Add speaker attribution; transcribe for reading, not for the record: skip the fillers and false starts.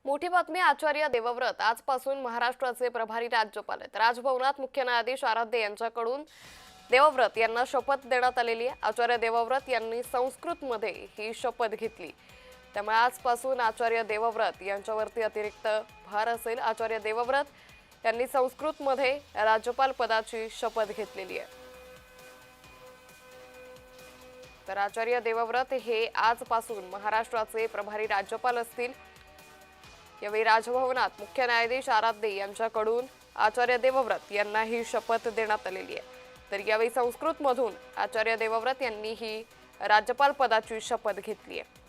Speaker 1: मोठी बातमी आचार्य देवव्रत आजपासून महाराष्ट्राचे प्रभारी राज्यपाल आहेत। राजभवनात मुख्य न्यायाधीश आराध्य यांच्याकडून देवव्रत यांना शपथ देण्यात आलेली आहे। आचार्य देवव्रत यांनी संस्कृतमध्ये ही शपथ घेतली। त्यामुळे आजपासून आचार्य देवव्रत यांच्यावरती अतिरिक्त भार असेल। आचार्य देवव्रत यांनी संस्कृतमध्ये राज्यपाल पदाची शपथ घेतलेली आहे। तर आचार्य देवव्रत हे आजपासून महाराष्ट्राचे प्रभारी राज्यपाल असतील। यावेळी राजभवनात मुख्य न्यायाधीश आराध्य यांच्याकडून आचार्य देवव्रत यांना ही शपथ देण्यात आलेली आहे। तर यावेळी संस्कृतमधून आचार्य देवव्रत यांनी ही राज्यपाल पदाची शपथ घेतली आहे।